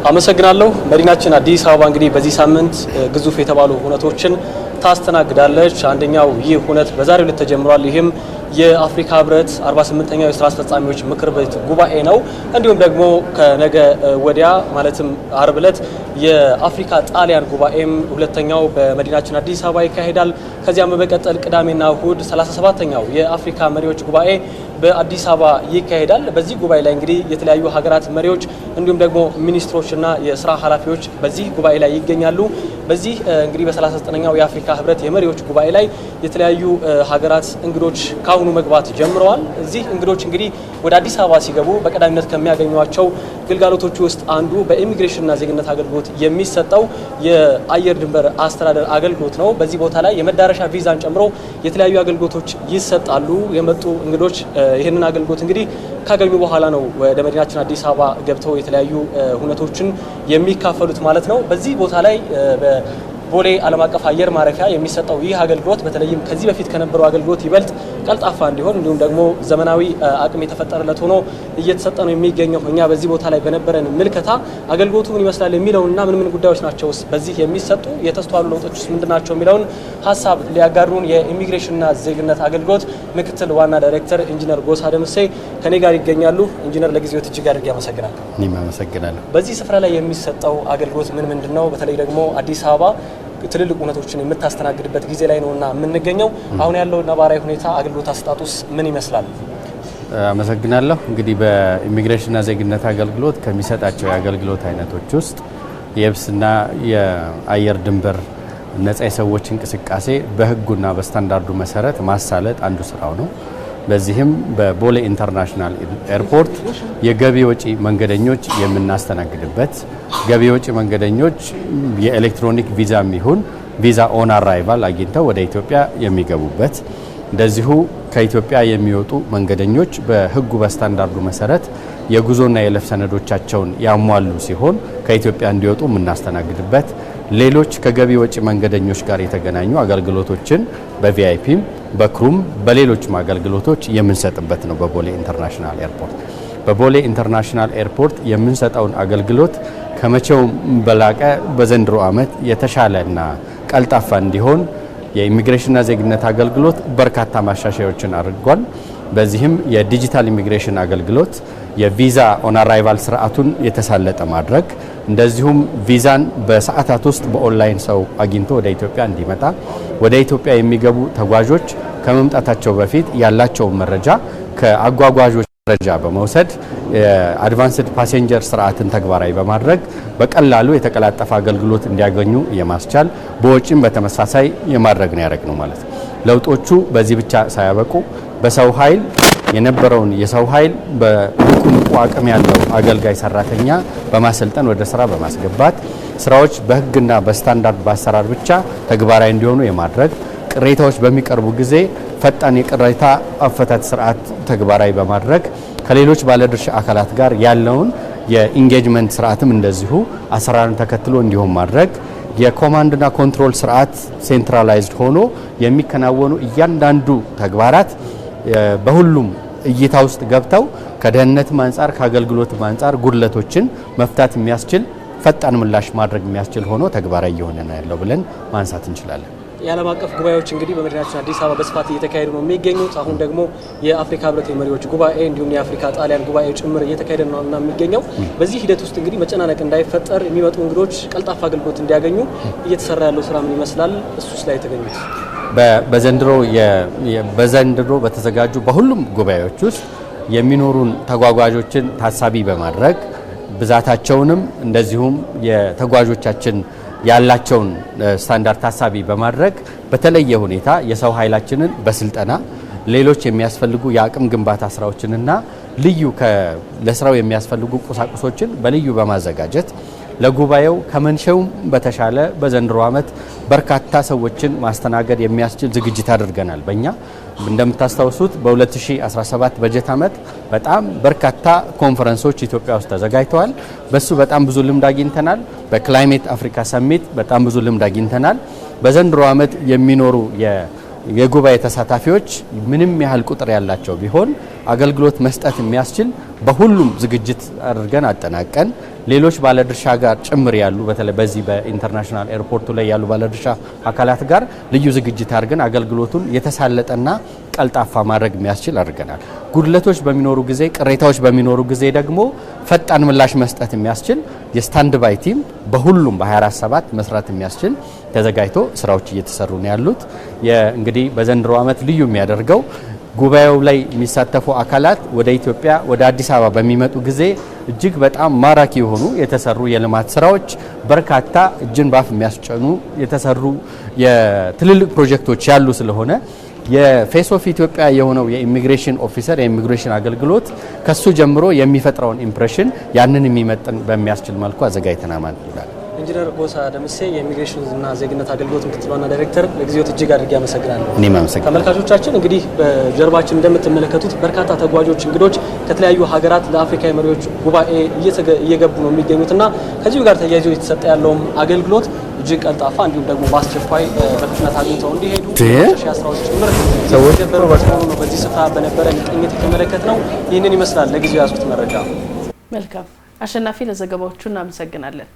አመሰግናለሁ። መዲናችን አዲስ አበባ እንግዲህ በዚህ ሳምንት ግዙፍ የተባሉ ሁነቶችን ታስተናግዳለች። አንደኛው ይህ ሁነት በዛሬው ዕለት ተጀምሯል። ይህም የአፍሪካ ህብረት 48ኛው የስራ አስፈጻሚዎች ምክር ቤት ጉባኤ ነው። እንዲሁም ደግሞ ከነገ ወዲያ ማለትም አርብ ዕለት የአፍሪካ ጣሊያን ጉባኤም ሁለተኛው በመዲናችን አዲስ አበባ ይካሄዳል። ከዚያም በመቀጠል ቅዳሜና እሁድ 37ኛው የአፍሪካ መሪዎች ጉባኤ በአዲስ አበባ ይካሄዳል። በዚህ ጉባኤ ላይ እንግዲህ የተለያዩ ሀገራት መሪዎች እንዲሁም ደግሞ ሚኒስትሮችና የስራ ኃላፊዎች በዚህ ጉባኤ ላይ ይገኛሉ። በዚህ እንግዲህ በ39ኛው የአፍሪካ ህብረት የመሪዎች ጉባኤ ላይ የተለያዩ ሀገራት እንግዶች ካሁኑ መግባት ጀምረዋል። እዚህ እንግዶች እንግዲህ ወደ አዲስ አበባ ሲገቡ በቀዳሚነት ከሚያገኟቸው ግልጋሎቶች ውስጥ አንዱ በኢሚግሬሽንና ዜግነት አገልግሎት የሚሰጠው የአየር ድንበር አስተዳደር አገልግሎት ነው። በዚህ ቦታ ላይ የመዳረሻ ቪዛን ጨምሮ የተለያዩ አገልግሎቶች ይሰጣሉ። የመጡ እንግዶች ይህንን አገልግሎት እንግዲህ ካገኙ በኋላ ነው ወደ መዲናችን አዲስ አበባ ገብተው የተለያዩ ሁነቶችን የሚካፈሉት ማለት ነው። በዚህ ቦታ ላይ ቦሌ ዓለም አቀፍ አየር ማረፊያ የሚሰጠው ይህ አገልግሎት በተለይም ከዚህ በፊት ከነበረው አገልግሎት ይበልጥ ቀልጣፋ እንዲሆን እንዲሁም ደግሞ ዘመናዊ አቅም የተፈጠረለት ሆኖ እየተሰጠ ነው የሚገኘው። እኛ በዚህ ቦታ ላይ በነበረን ምልከታ አገልግሎቱ ምን ይመስላል የሚለውንና ምን ጉዳዮች ናቸው በዚህ የሚሰጡ የተስተዋሉ ለውጦች ምንድናቸው የሚለውን ሀሳብ ሊያጋሩን የኢሚግሬሽንና ዜግነት አገልግሎት ምክትል ዋና ዳይሬክተር ኢንጂነር ጎሳ ደምሴ ከኔ ጋር ይገኛሉ። ኢንጂነር ለጊዜው እጅግ አድርጌ አመሰግናለሁ። እኔም አመሰግናለሁ። በዚህ ስፍራ ላይ የሚሰጠው አገልግሎት ምንድነው? በተለይ ደግሞ አዲስ አበባ ትልልቅ ሁነቶችን የምታስተናግድበት ጊዜ ላይ ነውና የምንገኘው አሁን ያለው ነባራዊ ሁኔታ አገልግሎት አሰጣጡስ ምን ይመስላል? አመሰግናለሁ። እንግዲህ በኢሚግሬሽንና ዜግነት አገልግሎት ከሚሰጣቸው የአገልግሎት አይነቶች ውስጥ የብስና የአየር ድንበር ነጻ የሰዎች እንቅስቃሴ በህጉና በስታንዳርዱ መሰረት ማሳለጥ አንዱ ስራው ነው። በዚህም በቦሌ ኢንተርናሽናል ኤርፖርት የገቢ ወጪ መንገደኞች የምናስተናግድበት ገቢ ወጪ መንገደኞች የኤሌክትሮኒክ ቪዛም ይሁን ቪዛ ኦን አራይቫል አግኝተው ወደ ኢትዮጵያ የሚገቡበት፣ እንደዚሁ ከኢትዮጵያ የሚወጡ መንገደኞች በህጉ በስታንዳርዱ መሰረት የጉዞና የይለፍ ሰነዶቻቸውን ያሟሉ ሲሆን ከኢትዮጵያ እንዲወጡ የምናስተናግድበት፣ ሌሎች ከገቢ ወጪ መንገደኞች ጋር የተገናኙ አገልግሎቶችን በቪአይፒም በክሩም በሌሎችም አገልግሎቶች የምንሰጥበት ነው። በቦሌ ኢንተርናሽናል ኤርፖርት በቦሌ ኢንተርናሽናል ኤርፖርት የምንሰጠውን አገልግሎት ከመቼውም በላቀ በዘንድሮ ዓመት የተሻለና ቀልጣፋ እንዲሆን የኢሚግሬሽንና ዜግነት አገልግሎት በርካታ ማሻሻያዎችን አድርጓል። በዚህም የዲጂታል ኢሚግሬሽን አገልግሎት የቪዛ ኦን አራይቫል ስርዓቱን የተሳለጠ ማድረግ፣ እንደዚሁም ቪዛን በሰዓታት ውስጥ በኦንላይን ሰው አግኝቶ ወደ ኢትዮጵያ እንዲመጣ፣ ወደ ኢትዮጵያ የሚገቡ ተጓዦች ከመምጣታቸው በፊት ያላቸውን መረጃ ከአጓጓዦች መረጃ በመውሰድ አድቫንስድ ፓሴንጀር ስርዓትን ተግባራዊ በማድረግ በቀላሉ የተቀላጠፈ አገልግሎት እንዲያገኙ የማስቻል በወጪም በተመሳሳይ የማድረግ ነው ያደረግነው ማለት ነው። ለውጦቹ በዚህ ብቻ ሳያበቁ በሰው ኃይል የነበረውን የሰው ኃይል በብቁ አቅም ያለው አገልጋይ ሰራተኛ በማሰልጠን ወደ ስራ በማስገባት ስራዎች በህግና በስታንዳርድ በአሰራር ብቻ ተግባራዊ እንዲሆኑ የማድረግ፣ ቅሬታዎች በሚቀርቡ ጊዜ ፈጣን የቅሬታ አፈታት ስርዓት ተግባራዊ በማድረግ ከሌሎች ባለድርሻ አካላት ጋር ያለውን የኢንጌጅመንት ስርዓትም እንደዚሁ አሰራርን ተከትሎ እንዲሆን ማድረግ፣ የኮማንድና ኮንትሮል ስርዓት ሴንትራላይዝድ ሆኖ የሚከናወኑ እያንዳንዱ ተግባራት በሁሉም እይታ ውስጥ ገብተው ከደህንነትም አንጻር ከአገልግሎትም አንጻር ጉድለቶችን መፍታት የሚያስችል ፈጣን ምላሽ ማድረግ የሚያስችል ሆኖ ተግባራዊ እየሆነ ነው ያለው ብለን ማንሳት እንችላለን። የዓለም አቀፍ ጉባኤዎች እንግዲህ በመዲናችን አዲስ አበባ በስፋት እየተካሄዱ ነው የሚገኙት። አሁን ደግሞ የአፍሪካ ህብረት የመሪዎች ጉባኤ እንዲሁም የአፍሪካ ጣሊያን ጉባኤ ጭምር እየተካሄደ ነው እና የሚገኘው በዚህ ሂደት ውስጥ እንግዲህ መጨናነቅ እንዳይፈጠር የሚመጡ እንግዶች ቀልጣፋ አገልግሎት እንዲያገኙ እየተሰራ ያለው ስራ ምን ይመስላል? እሱስ ላይ የተገኙት በዘንድሮ በተዘጋጁ በሁሉም ጉባኤዎች ውስጥ የሚኖሩን ተጓጓዦችን ታሳቢ በማድረግ ብዛታቸውንም እንደዚሁም የተጓዦቻችን ያላቸውን ስታንዳርድ ታሳቢ በማድረግ በተለየ ሁኔታ የሰው ኃይላችንን በስልጠና ሌሎች የሚያስፈልጉ የአቅም ግንባታ ስራዎችንና ልዩ ለስራው የሚያስፈልጉ ቁሳቁሶችን በልዩ በማዘጋጀት ለጉባኤው ከመንሸውም በተሻለ በዘንድሮ ዓመት በርካታ ሰዎችን ማስተናገድ የሚያስችል ዝግጅት አድርገናል። በእኛ እንደምታስታውሱት በ2017 በጀት ዓመት በጣም በርካታ ኮንፈረንሶች ኢትዮጵያ ውስጥ ተዘጋጅተዋል። በሱ በጣም ብዙ ልምድ አግኝተናል። በክላይሜት አፍሪካ ሰሚት በጣም ብዙ ልምድ አግኝተናል። በዘንድሮ ዓመት የሚኖሩ የጉባኤ ተሳታፊዎች ምንም ያህል ቁጥር ያላቸው ቢሆን አገልግሎት መስጠት የሚያስችል በሁሉም ዝግጅት አድርገን አጠናቀን ሌሎች ባለድርሻ ጋር ጭምር ያሉ በተለይ በዚህ በኢንተርናሽናል ኤርፖርቱ ላይ ያሉ ባለድርሻ አካላት ጋር ልዩ ዝግጅት አድርገን አገልግሎቱን የተሳለጠና ቀልጣፋ ማድረግ የሚያስችል አድርገናል። ጉድለቶች በሚኖሩ ጊዜ፣ ቅሬታዎች በሚኖሩ ጊዜ ደግሞ ፈጣን ምላሽ መስጠት የሚያስችል የስታንድ ባይ ቲም በሁሉም በ24/7 መስራት የሚያስችል ተዘጋጅቶ ስራዎች እየተሰሩ ነው ያሉት። እንግዲህ በዘንድሮ ዓመት ልዩ የሚያደርገው ጉባኤው ላይ የሚሳተፉ አካላት ወደ ኢትዮጵያ ወደ አዲስ አበባ በሚመጡ ጊዜ እጅግ በጣም ማራኪ የሆኑ የተሰሩ የልማት ስራዎች በርካታ እጅን ባፍ የሚያስጨኑ የተሰሩ የትልልቅ ፕሮጀክቶች ያሉ ስለሆነ የፌስ ኦፍ ኢትዮጵያ የሆነው የኢሚግሬሽን ኦፊሰር የኢሚግሬሽን አገልግሎት ከሱ ጀምሮ የሚፈጥረውን ኢምፕሬሽን ያንን የሚመጥን በሚያስችል መልኩ አዘጋጅተናል ማለት ነው። ኢንጂነር ጎሳ ደምሴ የኢሚግሬሽንና ዜግነት አገልግሎት ምክትል ዋና ዳይሬክተር ለጊዜው እጅግ አድርጌ አመሰግናለሁ። እኔም አመሰግናለሁ። ተመልካቾቻችን እንግዲህ በጀርባችን እንደምትመለከቱት በርካታ ተጓዦች እንግዶች ከተለያዩ ሀገራት ለአፍሪካ የመሪዎች ጉባኤ እየገቡ ነው የሚገኙትና ከዚሁ ጋር ተያይዞ የተሰጠ ያለውም አገልግሎት እጅግ ቀልጣፋ እንዲሁም ደግሞ በአስቸኳይ በፍጥነት አግኝተው እንዲሄዱ ማሻሻያ ስራዎች ጭምር እየተገበሩበት መሆኑ ነው በዚህ ስፍራ በነበረ ቅኝት የተመለከትነው። ይህንን ይመስላል ለጊዜው ያዝኩት መረጃ። መልካም አሸናፊ፣ ለዘገባዎቹ እናመሰግናለን።